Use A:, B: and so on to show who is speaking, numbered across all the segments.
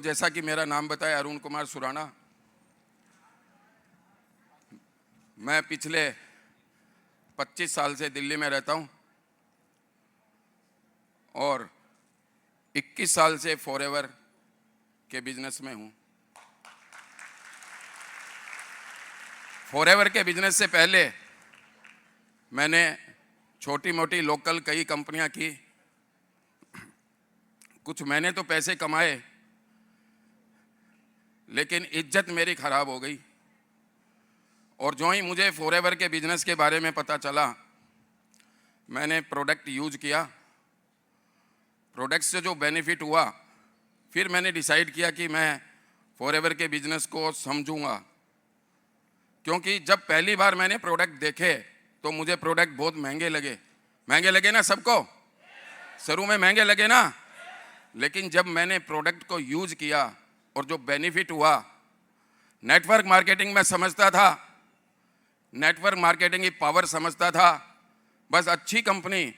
A: जैसा कि मेरा नाम बताया अरुण कुमार सुराणा, मैं पिछले 25 साल से दिल्ली में रहता हूं और 21 साल से फॉरएवर के बिजनेस में हूं। फॉरएवर के बिजनेस से पहले मैंने छोटी मोटी लोकल कई कंपनियां की। कुछ मैंने तो पैसे कमाए, लेकिन इज्जत मेरी खराब हो गई। और जो ही मुझे फॉरएवर के बिजनेस के बारे में पता चला, मैंने प्रोडक्ट यूज किया। प्रोडक्ट से जो बेनिफिट हुआ, फिर मैंने डिसाइड किया कि मैं फॉरएवर के बिजनेस को समझूंगा। क्योंकि जब पहली बार मैंने प्रोडक्ट देखे तो मुझे प्रोडक्ट बहुत महंगे लगे। महंगे लगे ना सबको? शुरू में महंगे लगे ना? लेकिन जब मैंने प्रोडक्ट को यूज किया और जो बेनिफिट हुआ, नेटवर्क मार्केटिंग में समझता था, नेटवर्क मार्केटिंग की पावर समझता था। बस अच्छी कंपनी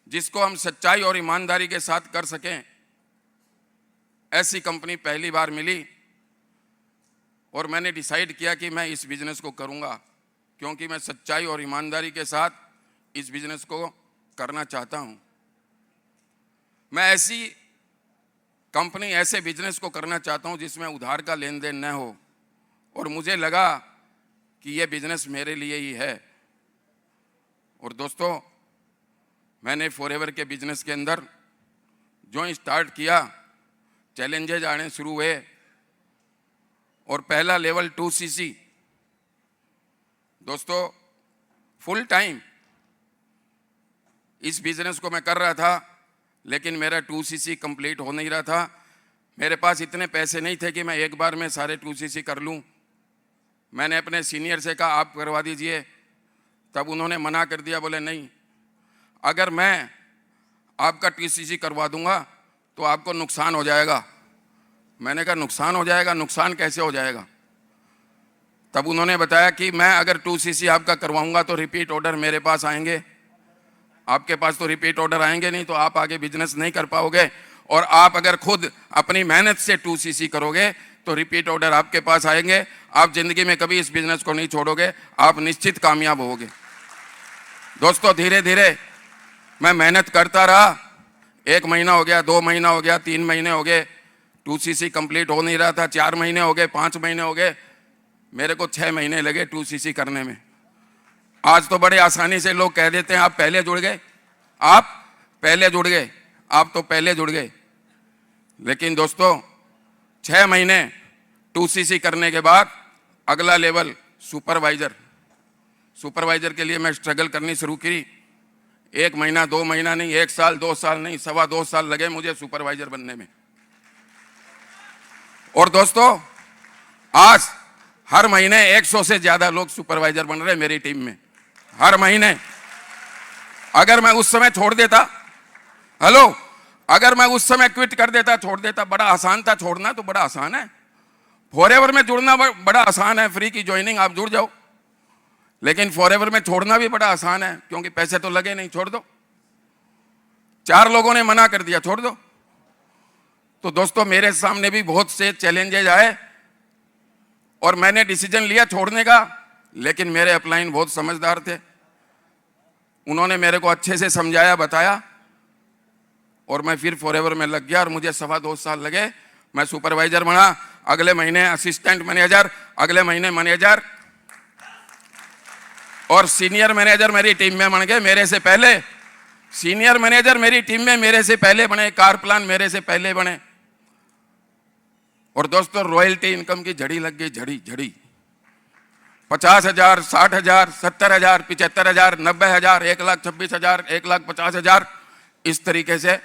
A: जिसको हम सच्चाई और ईमानदारी के साथ कर सकें, ऐसी कंपनी पहली बार मिली। और मैंने डिसाइड किया कि मैं इस बिजनेस को करूंगा, क्योंकि मैं सच्चाई और ईमानदारी के साथ इस बिजनेस को करना चाहता हूं। मैं ऐसी कंपनी, ऐसे बिजनेस को करना चाहता हूं जिसमें उधार का लेन देन न हो। और मुझे लगा कि यह बिजनेस मेरे लिए ही है। और दोस्तों, मैंने फॉरएवर के बिजनेस के अंदर जो स्टार्ट किया, चैलेंजेज आने शुरू हुए। और पहला लेवल 2cc, दोस्तों फुल टाइम इस बिजनेस को मैं कर रहा था, लेकिन मेरा 2cc कंप्लीट हो नहीं रहा था। मेरे पास इतने पैसे नहीं थे कि मैं एक बार में सारे 2cc कर लूं। मैंने अपने सीनियर से कहा आप करवा दीजिए, तब उन्होंने मना कर दिया। बोले नहीं, अगर मैं आपका 2cc करवा दूंगा तो आपको नुकसान हो जाएगा। मैंने कहा नुकसान हो जाएगा? नुकसान कैसे हो जाएगा? तब उन्होंने बताया कि मैं अगर 2cc आपका करवाऊंगा तो रिपीट ऑर्डर मेरे पास आएंगे। आपके पास तो रिपीट ऑर्डर आएंगे नहीं, तो आप आगे बिजनेस नहीं कर पाओगे। और आप अगर खुद अपनी मेहनत से 2cc करोगे तो रिपीट ऑर्डर आपके पास आएंगे। आप जिंदगी में कभी इस बिजनेस को नहीं छोड़ोगे, आप निश्चित कामयाब होगे। दोस्तों, धीरे धीरे मैं मेहनत करता रहा। 1 महीना हो गया, 2 महीना हो गया, 3 महीने हो गए, 2cc कंप्लीट हो नहीं रहा था। 4 महीने हो गए, 5 महीने हो गए, मेरे को 6 महीने लगे 2cc करने में। आज तो बड़े आसानी से लोग कह देते हैं आप पहले जुड़ गए, आप पहले जुड़ गए, आप तो पहले जुड़ गए। लेकिन दोस्तों, 6 महीने 2cc करने के बाद अगला लेवल सुपरवाइजर के लिए मैं स्ट्रगल करनी शुरू की। 1 महीना 2 महीना नहीं, 1 साल 2 साल नहीं, 2.25 साल लगे मुझे सुपरवाइजर बनने में। और दोस्तों, आज हर महीने 100 से ज्यादा लोग सुपरवाइजर बन रहे हैं मेरी टीम में, हर महीने। अगर मैं उस समय छोड़ देता, अगर मैं उस समय क्विट कर देता, छोड़ देता, बड़ा आसान था। छोड़ना तो बड़ा आसान है, फॉरएवर में जुड़ना बड़ा आसान है। फ्री की ज्वाइनिंग, आप जुड़ जाओ। लेकिन फॉरएवर में छोड़ना भी बड़ा आसान है, क्योंकि पैसे तो लगे नहीं। छोड़ दो, 4 लोगों ने मना कर दिया, छोड़ दो। तो दोस्तों, मेरे सामने भी बहुत से चैलेंजेज आए और मैंने डिसीजन लिया छोड़ने का। लेकिन मेरे अपलाइन बहुत समझदार थे, उन्होंने मेरे को अच्छे से समझाया, बताया, और मैं फिर फॉरएवर में लग गया। और मुझे 2.25 साल लगे। मैं सुपरवाइजर बना, अगले महीने असिस्टेंट मैनेजर, अगले महीने मैनेजर, और सीनियर मैनेजर मेरी टीम में बन गए मेरे से पहले। सीनियर मैनेजर मेरी टीम में मेरे से पहले बने, कार प्लान मेरे से पहले बने। और दोस्तों, रॉयल्टी इनकम की झड़ी लग गई, झड़ी 50,000, 60,000, 70,000, 75,000, 90,000, 1,26,000, 1,50,000, इस तरीके से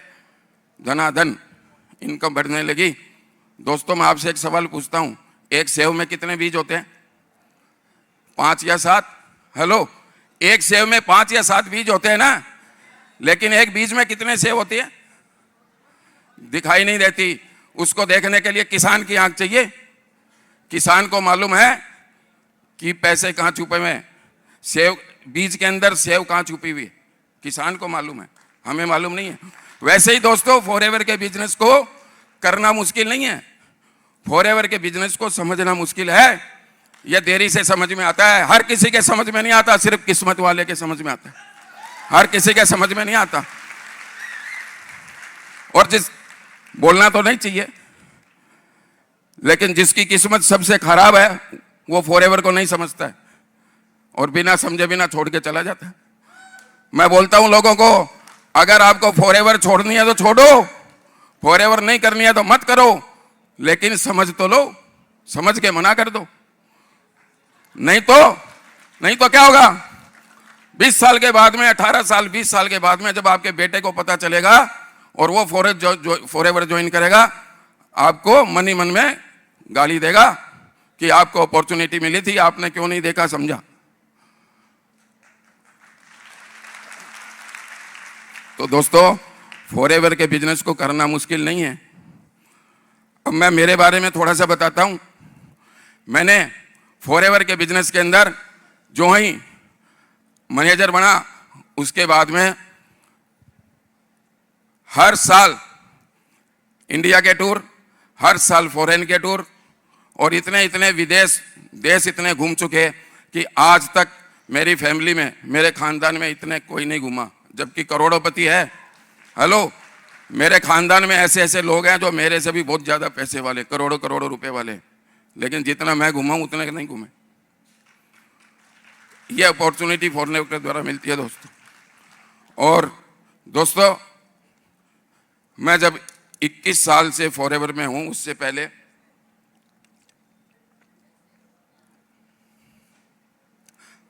A: धनाधन इनकम बढ़ने लगी। दोस्तों, मैं आपसे एक सवाल पूछता हूं, एक सेव में कितने बीज होते हैं? 5 या 7? एक सेव में 5 या 7 बीज होते हैं ना। लेकिन एक बीज में कितने सेव होती है? दिखाई नहीं देती। उसको देखने के लिए किसान की आंख चाहिए। किसान को मालूम है कि पैसे कहां छुपे हुए हैं, सेव बीज के अंदर सेव कहां छुपी हुई है, किसान को मालूम है, हमें मालूम नहीं है। वैसे ही दोस्तों, फॉरएवर के बिजनेस को करना मुश्किल नहीं है, फॉरएवर के बिजनेस को समझना मुश्किल है। यह देरी से समझ में आता है, हर किसी के समझ में नहीं आता, सिर्फ किस्मत वाले के समझ में आता है, हर किसी के समझ में नहीं आता। और जिस बोलना तो नहीं चाहिए, लेकिन जिसकी किस्मत सबसे खराब है वो फॉरएवर को नहीं समझता है और बिना समझे बिना छोड़ के चला जाता है। मैं बोलता हूं लोगों को, अगर आपको फॉरएवर छोड़नी है तो छोड़ो, फॉरएवर नहीं करनी है तो मत करो, लेकिन समझ तो लो, समझ के मना कर दो। नहीं तो क्या होगा? 20 साल के बाद में, 18 साल 20 साल के बाद में जब आपके बेटे को पता चलेगा और वो फॉरएवर ज्वाइन करेगा, आपको मन ही मन में गाली देगा कि आपको अपॉर्चुनिटी मिली थी, आपने क्यों नहीं देखा समझा। तो दोस्तों, फॉरएवर के बिजनेस को करना मुश्किल नहीं है। अब मैं मेरे बारे में थोड़ा सा बताता हूं। मैंने फॉरएवर के बिजनेस के अंदर जो ही मैनेजर बना, उसके बाद में हर साल इंडिया के टूर, हर साल फॉरेन के टूर, और इतने देश इतने घूम चुके कि आज तक मेरी फैमिली में, मेरे खानदान में इतने कोई नहीं घूमा, जबकि करोड़ोंपति है। हेलो, मेरे खानदान में ऐसे लोग हैं जो मेरे से भी बहुत ज्यादा पैसे वाले, करोड़ों रुपए वाले, लेकिन जितना मैं घूमा उतने नहीं घूमे। ये अपॉर्चुनिटी फॉरएवर के द्वारा मिलती है दोस्तों। और दोस्तों, मैं जब 21 साल से फॉरएवर में हूं, उससे पहले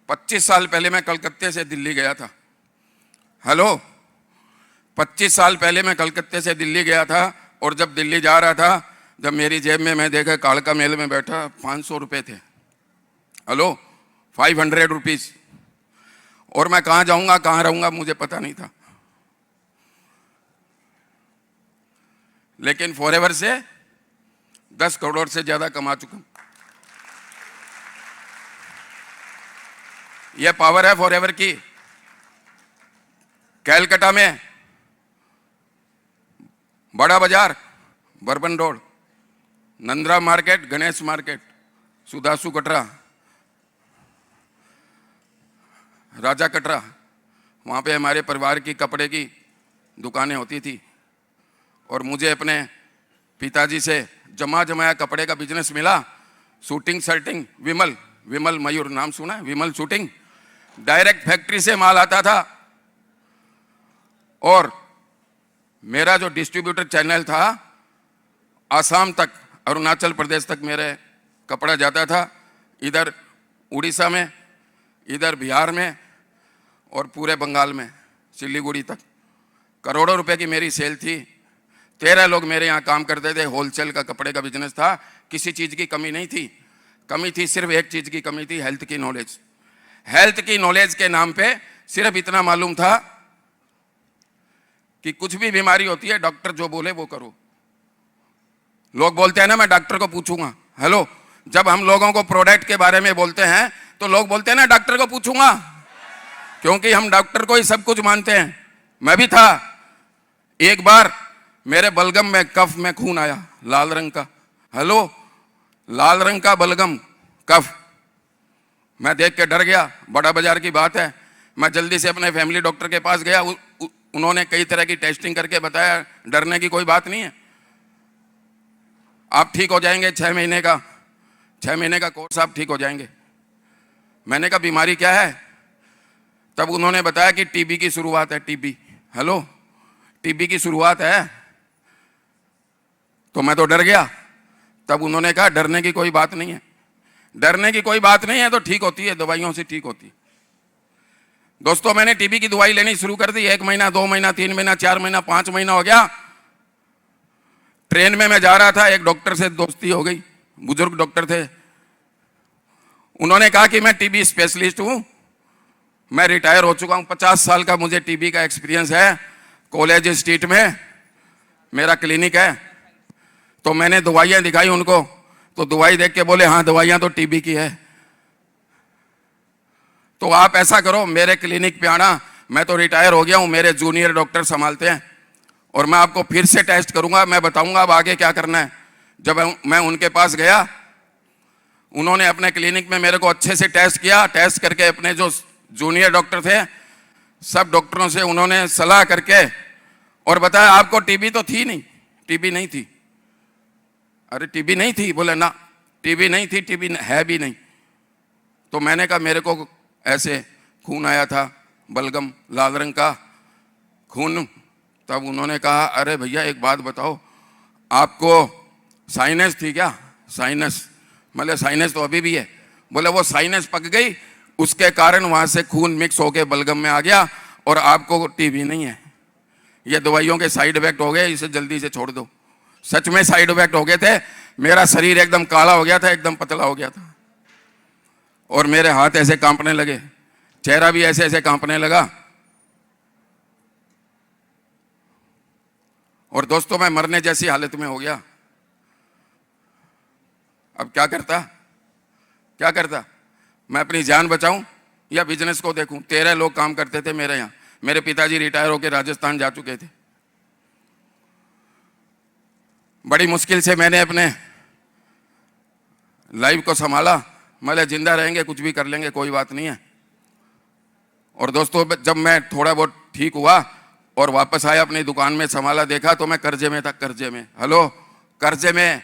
A: 25 साल पहले मैं कलकत्ते से दिल्ली गया था। हेलो, 25 साल पहले मैं कलकत्ते से दिल्ली गया था, और जब दिल्ली जा रहा था, जब मेरी जेब में मैं देखा कालका मेल में बैठा 500 रुपये थे। हेलो, 500 रुपीज, और मैं कहाँ जाऊंगा कहाँ रहूंगा मुझे पता नहीं था। लेकिन फॉरएवर से 10 करोड़ से ज्यादा कमा चुका हूं। यह पावर है फॉरएवर की। कैलकाटा में Bara Bazar, Brabourne road, Nandra market, Ganesh market, सुदासु कटरा, राजा कटरा, वहाँ पे हमारे परिवार की कपड़े की दुकानें होती थी। और मुझे अपने पिताजी से जमाया कपड़े का बिजनेस मिला। शूटिंग शर्टिंग, विमल मयूर नाम सुना है? विमल शूटिंग, डायरेक्ट फैक्ट्री से माल आता था। और मेरा जो डिस्ट्रीब्यूटर चैनल था, आसाम तक, अरुणाचल प्रदेश तक मेरे कपड़ा जाता था, इधर उड़ीसा में, इधर बिहार में, और पूरे बंगाल में, सिलीगुड़ी तक। करोड़ों रुपए की मेरी सेल थी। 13 लोग मेरे यहाँ काम करते थे। होलसेल का कपड़े का बिजनेस था। किसी चीज़ की कमी नहीं थी। कमी थी सिर्फ एक चीज़ की कमी थी, हेल्थ की नॉलेज। हेल्थ की नॉलेज के नाम पे सिर्फ इतना मालूम था कि कुछ भी बीमारी होती है, डॉक्टर जो बोले वो करो। लोग बोलते हैं ना, मैं डॉक्टर को पूछूंगा। हेलो, जब हम लोगों को प्रोडक्ट के बारे में बोलते हैं तो लोग बोलते हैं ना, डॉक्टर को पूछूंगा, क्योंकि हम डॉक्टर को ही सब कुछ मानते हैं। मैं भी था। एक बार मेरे बलगम में कफ में खून आया, लाल रंग का। हेलो, लाल रंग का बलगम कफ। मैं देख के डर गया, बड़ा बाजार की बात है। मैं जल्दी से अपने फैमिली डॉक्टर के पास गया। उन्होंने कई तरह की टेस्टिंग करके बताया, डरने की कोई बात नहीं है, आप ठीक हो जाएंगे। 6 महीने का कोर्स, आप ठीक हो जाएंगे। मैंने कहा बीमारी क्या है? तब उन्होंने बताया कि टीबी की शुरुआत है। टीबी, हेलो, टीबी की शुरुआत है। तो मैं तो डर गया। तब उन्होंने कहा डरने की कोई बात नहीं है, डरने की कोई बात नहीं है, तो ठीक होती है, दवाइयों से ठीक होती है। दोस्तों, मैंने टीबी की दवाई लेनी शुरू कर दी। 1 महीना, 2 महीना, 3 महीना, 4 महीना, 5 महीना हो गया। ट्रेन में मैं जा रहा था, एक डॉक्टर से दोस्ती हो गई, बुजुर्ग डॉक्टर थे। उन्होंने कहा कि मैं टीबी स्पेशलिस्ट हूं, मैं रिटायर हो चुका हूं, 50 साल का मुझे टीबी का एक्सपीरियंस है, कॉलेज स्ट्रीट में मेरा क्लिनिक है। तो मैंने दवाइयां दिखाई उनको, तो दवाई देख के बोले हाँ, दवाइयां तो टीबी की है। तो आप ऐसा करो, मेरे क्लिनिक पे आना, मैं तो रिटायर हो गया हूं, मेरे जूनियर डॉक्टर संभालते हैं। और मैं आपको फिर से टेस्ट करूंगा, मैं बताऊंगा अब आगे क्या करना है। जब मैं उनके पास गया, उन्होंने अपने क्लिनिक में मेरे को अच्छे से टेस्ट किया। टेस्ट करके अपने जो जूनियर डॉक्टर थे, सब डॉक्टरों से उन्होंने सलाह करके और बताया आपको टीबी तो थी नहीं। टीबी नहीं थी। अरे टीबी नहीं थी? बोले ना टीबी नहीं थी, टीबी है भी नहीं। तो मैंने कहा मेरे को ऐसे खून आया था, बलगम, लाल रंग का खून। तब उन्होंने कहा अरे भैया एक बात बताओ, आपको साइनस थी क्या? साइनस? मतलब साइनस तो अभी भी है। बोले वो साइनस पक गई, उसके कारण वहां से खून मिक्स होके बलगम में आ गया और आपको टीबी नहीं है। ये दवाइयों के साइड इफेक्ट हो गए, इसे जल्दी से छोड़ दो। सच में साइड इफेक्ट हो गए थे। मेरा शरीर एकदम काला हो गया था, एकदम पतला हो गया था, और मेरे हाथ ऐसे कांपने लगे, चेहरा भी ऐसे ऐसे कांपने लगा। और दोस्तों मैं मरने जैसी हालत में हो गया। अब क्या करता? मैं अपनी जान बचाऊं या बिजनेस को देखूं? 13 लोग काम करते थे मेरे यहाँ। मेरे पिताजी रिटायर होकर राजस्थान जा चुके थे। बड़ी मुश्किल से मैंने अपने लाइफ को संभाला। मतलब जिंदा रहेंगे, कुछ भी कर लेंगे, कोई बात नहीं है। और दोस्तों जब मैं थोड़ा बहुत ठीक हुआ और वापस आया अपनी दुकान में, संभाला, देखा तो मैं कर्जे में था। कर्जे में, हेलो, कर्जे में।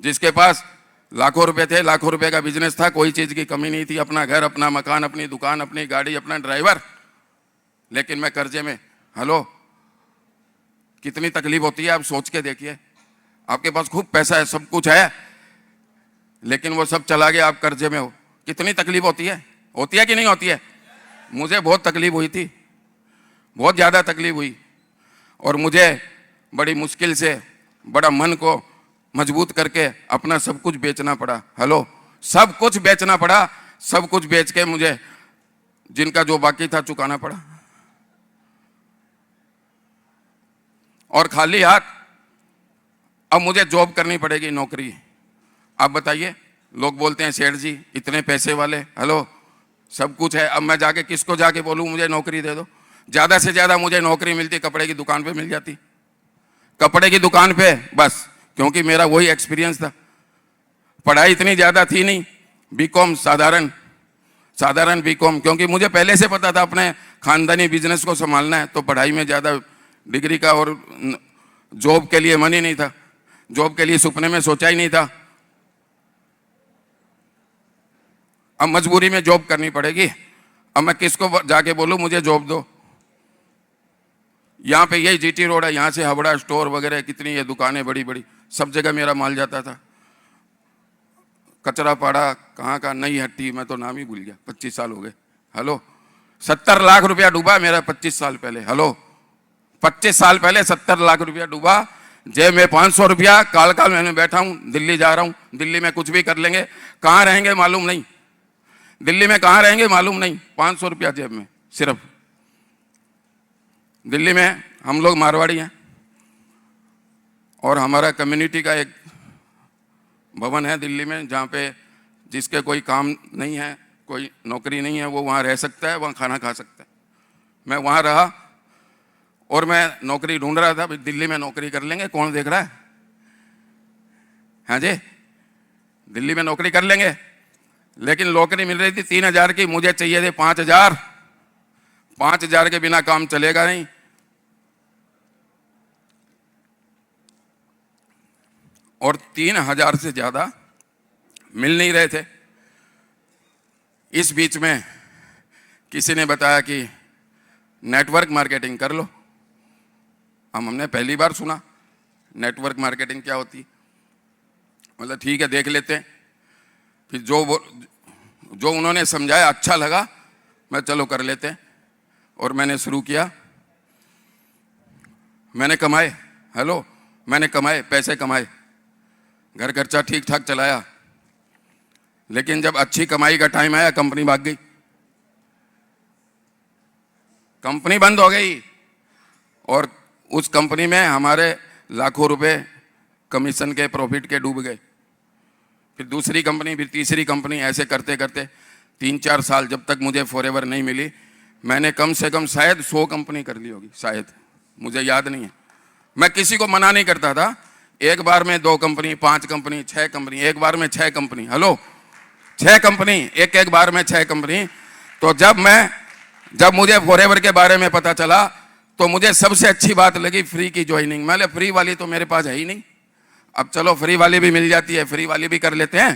A: जिसके पास लाखों रुपए थे, लाखों रुपए का बिजनेस था, कोई चीज की कमी नहीं थी, अपना घर, अपना मकान, अपनी दुकान, अपनी गाड़ी, अपना ड्राइवर, लेकिन मैं कर्जे में। हेलो, कितनी तकलीफ होती है आप सोच के देखिए। आपके पास खूब पैसा है, सब कुछ है, लेकिन वो सब चला गया, आप कर्जे में हो। कितनी तकलीफ होती है कि नहीं होती है? मुझे बहुत तकलीफ हुई थी, बहुत ज्यादा तकलीफ हुई, और मुझे बड़ी मुश्किल से बड़ा मन को मजबूत करके अपना सब कुछ बेचना पड़ा। हेलो, सब कुछ बेचना पड़ा। सब कुछ बेच के मुझे जिनका जो बाकी था चुकाना पड़ा, और खाली हाथ अब मुझे जॉब करनी पड़ेगी, नौकरी। आप बताइए, लोग बोलते हैं सेठ जी इतने पैसे वाले, हेलो, सब कुछ है, अब मैं जाके किसको जाके बोलूं मुझे नौकरी दे दो? ज्यादा से ज्यादा मुझे नौकरी मिलती कपड़े की दुकान पे मिल जाती, कपड़े की दुकान पे बस, क्योंकि मेरा वही एक्सपीरियंस था। पढ़ाई इतनी ज्यादा थी नहीं, बीकॉम, साधारण बीकॉम, क्योंकि मुझे पहले से पता था अपने खानदानी बिजनेस को संभालना है, तो पढ़ाई में ज्यादा डिग्री का और जॉब के लिए मन ही नहीं था, जॉब के लिए सपने में सोचा ही नहीं था। अब मजबूरी में जॉब करनी पड़ेगी। अब मैं किसको जाके बोलूं मुझे जॉब दो? यहाँ पे यही जीटी रोड है, यहाँ से हावड़ा स्टोर वगैरह कितनी ये दुकानें बड़ी बड़ी, सब जगह मेरा माल जाता था। कचरा पाड़ा कहाँ का, नई हट्टी, मैं तो नाम ही भूल गया, 25 साल हो गए। हेलो, 70 लाख रुपया डूबा मेरा 25 साल पहले। हेलो, 25 साल पहले 70 लाख रुपया डूबा। जेब में 500 रुपया, काल मैंने बैठा हूँ, दिल्ली जा रहा हूँ। दिल्ली में कुछ भी कर लेंगे, कहाँ रहेंगे मालूम नहीं, दिल्ली में कहाँ रहेंगे मालूम नहीं। 500 रुपया जेब में सिर्फ। दिल्ली में हम लोग मारवाड़ी हैं, और हमारा कम्युनिटी का एक भवन है दिल्ली में, जहाँ पे जिसके कोई काम नहीं है, कोई नौकरी नहीं है, वो वहाँ रह सकता है, वहाँ खाना खा सकता है। मैं वहाँ रहा और मैं नौकरी ढूंढ रहा था, दिल्ली में नौकरी कर लेंगे, कौन देख रहा है? हाँ जी, दिल्ली में नौकरी कर लेंगे, लेकिन नौकरी मिल रही थी 3000 की, मुझे चाहिए थे 5000। 5000 के बिना काम चलेगा नहीं। और 3000 से ज्यादा मिल नहीं रहे थे। इस बीच में किसी ने बताया कि नेटवर्क मार्केटिंग कर लो। हमने पहली बार सुना नेटवर्क मार्केटिंग क्या होती। मतलब ठीक है, देख लेते हैं। फिर जो उन्होंने समझाया अच्छा लगा, मैं चलो कर लेते हैं, और मैंने शुरू किया। मैंने कमाए, हेलो, मैंने कमाए, पैसे कमाए, घर खर्चा ठीक ठाक चलाया, लेकिन जब अच्छी कमाई का टाइम आया कंपनी भाग गई, कंपनी बंद हो गई, और उस कंपनी में हमारे लाखों रुपए कमीशन के, प्रॉफिट के डूब गए। फिर दूसरी कंपनी, फिर तीसरी कंपनी, ऐसे करते करते 3-4 साल, जब तक मुझे फॉरएवर नहीं मिली, मैंने कम से कम शायद 100 कंपनी कर ली होगी, शायद मुझे याद नहीं है। मैं किसी को मना नहीं करता था। एक बार में 2 कंपनी, 5 कंपनी, 6 कंपनी, एक बार में 6 कंपनी, हेलो 6 कंपनी, एक बार में 6 कंपनी। तो जब मुझे फॉरएवर के बारे में पता चला तो मुझे सबसे अच्छी बात लगी फ्री की ज्वाइनिंग। मैंने फ्री वाली तो मेरे पास है ही नहीं, अब चलो फ्री वाली भी मिल जाती है, फ्री वाली भी कर लेते हैं।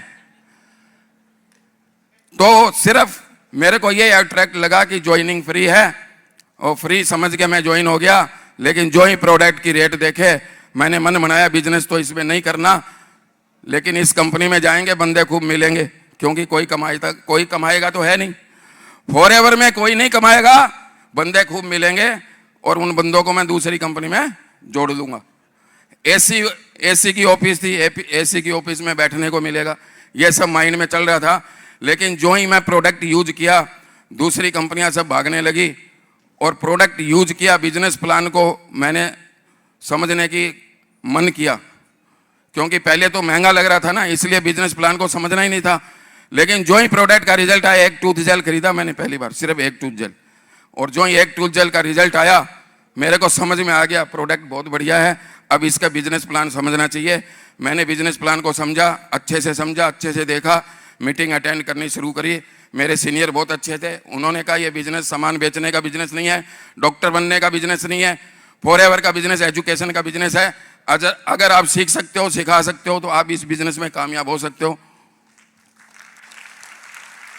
A: तो सिर्फ मेरे को ये अट्रैक्ट लगा कि ज्वाइनिंग फ्री है और फ्री समझ के मैं ज्वाइन हो गया। लेकिन जो ही प्रोडक्ट की रेट देखे मैंने मन बनाया बिजनेस तो इसमें नहीं करना, लेकिन इस कंपनी में जाएंगे बंदे खूब मिलेंगे, क्योंकि कोई कमाएगा तो है नहीं। फॉरएवर में कोई नहीं कमाएगा, बंदे खूब मिलेंगे और उन बंदों को मैं दूसरी कंपनी में जोड़ लूंगा। एसी की ऑफिस थी, एसी की ऑफिस में बैठने को मिलेगा, ये सब माइंड में चल रहा था। लेकिन जो ही मैं प्रोडक्ट यूज किया दूसरी कंपनियां सब भागने लगी, और प्रोडक्ट यूज किया, बिजनेस प्लान को मैंने समझने की मन किया, क्योंकि पहले तो महंगा लग रहा था ना, इसलिए बिजनेस प्लान को समझना ही नहीं था। लेकिन जो ही प्रोडक्ट का रिजल्ट आया, एक टूथ जेल खरीदा मैंने पहली बार, सिर्फ एक टूथ जेल, और जो ही एक टूथ जेल का रिजल्ट आया मेरे को समझ में आ गया प्रोडक्ट बहुत बढ़िया है, अब इसका बिजनेस प्लान समझना चाहिए। मैंने बिजनेस प्लान को समझा, अच्छे से समझा, अच्छे से देखा, मीटिंग अटेंड करनी शुरू करी। मेरे सीनियर बहुत अच्छे थे, उन्होंने कहा ये बिजनेस सामान बेचने का बिजनेस नहीं है, डॉक्टर बनने का बिजनेस नहीं है, फॉरएवर का बिजनेस एजुकेशन का बिजनेस है। अगर आप सीख सकते हो, सिखा सकते हो तो आप इस बिजनेस में कामयाब हो सकते हो।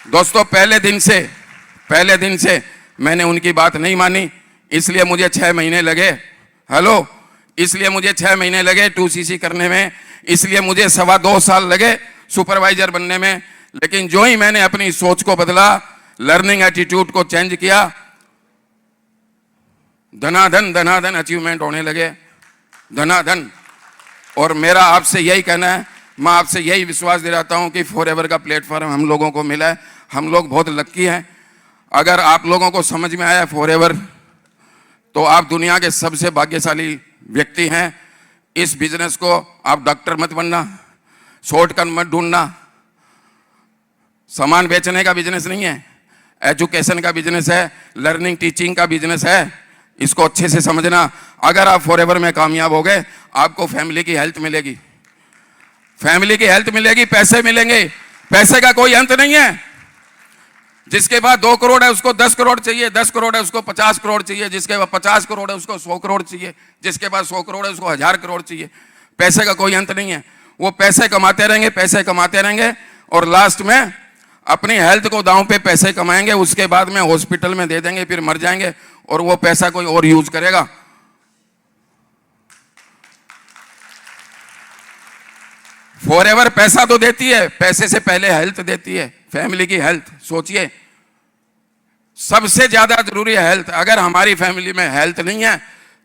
A: दोस्तों पहले दिन से मैंने उनकी बात नहीं मानी, इसलिए मुझे 6 महीने लगे, हेलो, इसलिए मुझे 6 महीने लगे 2CC करने में, इसलिए मुझे 2.25 साल लगे सुपरवाइजर बनने में। लेकिन जो ही मैंने अपनी सोच को बदला, लर्निंग एटीट्यूड को चेंज किया, धनाधन अचीवमेंट होने लगे, धनाधन। और मेरा आपसे यही कहना है, मैं आपसे यही विश्वास दिलाता हूं कि फॉरएवर का प्लेटफॉर्म हम लोगों को मिला है, हम लोग बहुत लक्की हैं। अगर आप लोगों को समझ में आया फॉरएवर, तो आप दुनिया के सबसे भाग्यशाली व्यक्ति हैं। इस बिजनेस को आप डॉक्टर मत बनना, शॉर्टकट मत ढूंढना, सामान बेचने का बिजनेस नहीं है, एजुकेशन का बिजनेस है, लर्निंग टीचिंग का बिजनेस है, इसको अच्छे से समझना। अगर आप फॉरएवर में कामयाब हो गए, आपको फैमिली की हेल्थ मिलेगी, फैमिली की हेल्थ मिलेगी, पैसे मिलेंगे, पैसे का कोई अंत नहीं है। जिसके पास 2 करोड़ है उसको 10 करोड़ चाहिए, 10 करोड़ है उसको 50 करोड़ चाहिए, जिसके पास 50 करोड़ है उसको 100 करोड़ चाहिए, जिसके पास 100 करोड़ है उसको 1000 करोड़ चाहिए। पैसे का कोई अंत नहीं है, वो पैसे कमाते रहेंगे, पैसे कमाते रहेंगे, और लास्ट में अपनी हेल्थ को दांव पे पैसे कमाएंगे, उसके बाद में हॉस्पिटल में दे देंगे, फिर मर जाएंगे, और वो पैसा कोई और यूज करेगा। फॉरएवर पैसा तो देती है, पैसे से पहले हेल्थ देती है, फैमिली की हेल्थ। सोचिए, सबसे ज्यादा जरूरी है हेल्थ। अगर हमारी फैमिली में हेल्थ नहीं है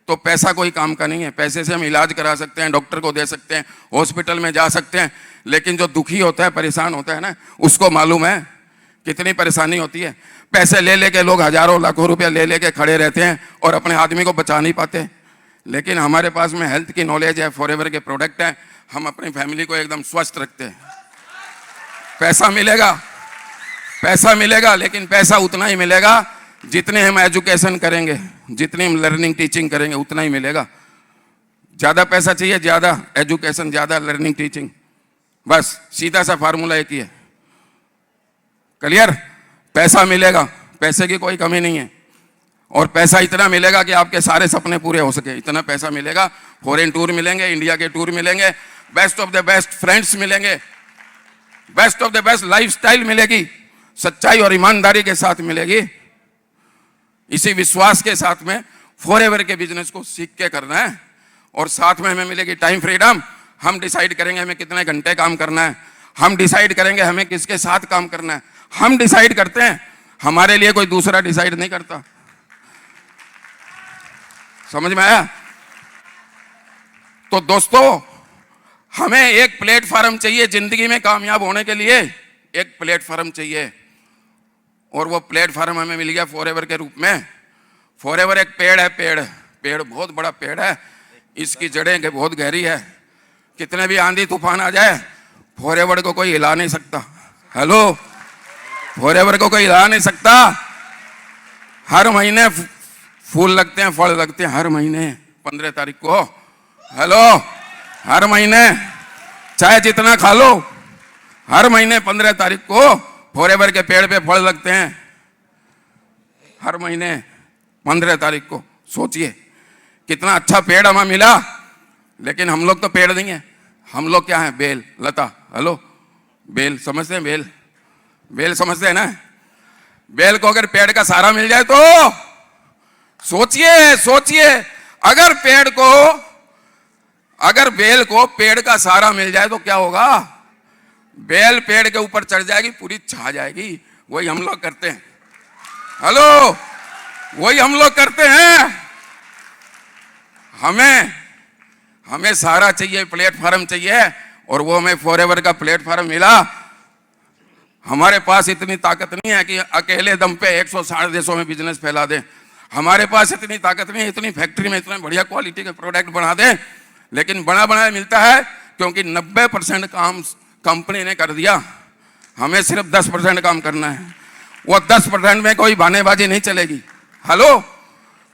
A: तो पैसा कोई काम का नहीं है। पैसे से हम इलाज करा सकते हैं, डॉक्टर को दे सकते हैं, हॉस्पिटल में जा सकते हैं, लेकिन जो दुखी होता है, परेशान होता है ना, उसको मालूम है कितनी परेशानी होती है। पैसे ले लेके लोग हजारों लाखों रुपया ले लेके खड़े रहते हैं और अपने आदमी को बचा नहीं पाते। लेकिन हमारे पास में हेल्थ की नॉलेज है, फॉरएवर के प्रोडक्ट है, हम अपनी फैमिली को एकदम स्वस्थ रखते हैं। पैसा मिलेगा, लेकिन पैसा उतना ही मिलेगा जितने हम एजुकेशन करेंगे, जितनी हम लर्निंग टीचिंग करेंगे, उतना ही मिलेगा। ज्यादा पैसा चाहिए, ज्यादा एजुकेशन, ज्यादा लर्निंग टीचिंग, बस सीधा सा फार्मूला एक ही है, क्लियर। पैसा मिलेगा, पैसे की कोई कमी नहीं है, और पैसा इतना मिलेगा कि आपके सारे सपने पूरे हो सके, इतना पैसा मिलेगा। फॉरेन टूर मिलेंगे, इंडिया के टूर मिलेंगे, best of the best friends मिलेंगे, best of the best lifestyle मिलेगी, सच्चाई और ईमानदारी के साथ मिलेगी। इसी विश्वास के साथ में फॉरएवर के बिजनेस को सीख के करना है, और साथ में हमें मिलेगी टाइम फ्रीडम। हम डिसाइड करेंगे हमें कितने घंटे काम करना है, हम डिसाइड करेंगे हमें किसके साथ काम करना है, हम डिसाइड करते हैं, हमारे लिए कोई दूसरा डिसाइड नहीं करता। समझ में आया? तो दोस्तों, हमें एक प्लेटफॉर्म चाहिए जिंदगी में कामयाब होने के लिए, एक प्लेटफॉर्म चाहिए, और वो प्लेटफॉर्म हमें मिल गया फॉरएवर के रूप में। फॉरएवर एक पेड़ है, पेड़ बहुत बड़ा पेड़ है, इसकी जड़ें बहुत गहरी है, कितने भी आंधी तूफान आ जाए फॉरएवर को कोई हिला नहीं सकता। हेलो, फॉरएवर को कोई हिला नहीं सकता। हर महीने फूल लगते हैं, फल लगते हैं हर महीने 15 तारीख को। हेलो, हर महीने चाहे जितना खा लो, हर महीने 15 तारीख को फॉरएवर के पेड़ पे फल लगते हैं, हर महीने 15 तारीख को। सोचिए कितना अच्छा पेड़ हमें मिला। लेकिन हम लोग तो पेड़ नहीं है, हम लोग क्या है? बेल, लता। हेलो, बेल समझते हैं? बेल, बेल समझते हैं ना? बेल को अगर पेड़ का सहारा मिल जाए तो सोचिए, सोचिए, अगर पेड़ को, अगर बेल को पेड़ का सहारा मिल जाए तो क्या होगा? बेल पेड़ के ऊपर चढ़ जाएगी, पूरी छा जाएगी। वही हम लोग करते हैं। हेलो, वही हम लोग करते हैं। हमें सहारा चाहिए, प्लेटफॉर्म चाहिए, और वो हमें फॉरएवर का प्लेटफॉर्म मिला। हमारे पास इतनी ताकत नहीं है कि अकेले दम पे 160 देशों में बिजनेस फैला दें। हमारे पास इतनी ताकत नहीं है, इतनी फैक्ट्री में इतने बढ़िया क्वालिटी के प्रोडक्ट बना दें। लेकिन बना बनाया मिलता है क्योंकि 90% काम कंपनी ने कर दिया, हमें सिर्फ 10% काम करना है। वो 10% में कोई बहानेबाजी नहीं चलेगी। हेलो,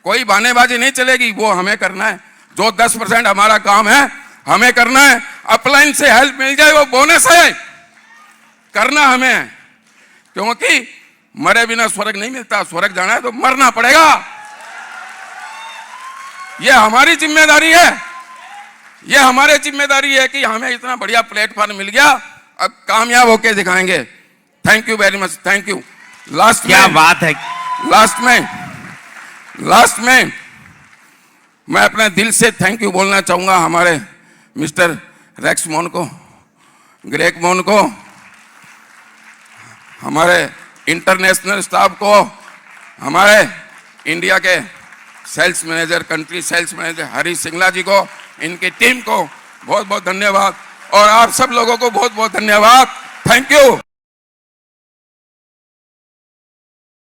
A: कोई बहानेबाजी नहीं चलेगी, वो हमें करना है। जो 10% हमारा काम है हमें करना है। अपलाइन से हेल्प मिल जाए वो बोनस है, करना हमें है। क्योंकि मरे बिना स्वर्ग नहीं मिलता, स्वर्ग जाना है तो मरना पड़ेगा। ये हमारी जिम्मेदारी है, ये हमारी जिम्मेदारी है कि हमें इतना बढ़िया प्लेटफॉर्म मिल गया, अब कामयाब होके दिखाएंगे। Thank you very much, thank you. Last
B: क्या बात है।
A: लास्ट में मैं अपने दिल से थैंक यू बोलना चाहूंगा हमारे मिस्टर रेक्स मोन को, ग्रेग मोन को, हमारे इंटरनेशनल स्टाफ को, हमारे इंडिया के sales manager, country sales manager Harish Singla ji को, इनकी टीम को बहुत बहुत धन्यवाद, और आप सब लोगों को बहुत बहुत धन्यवाद। Thank you.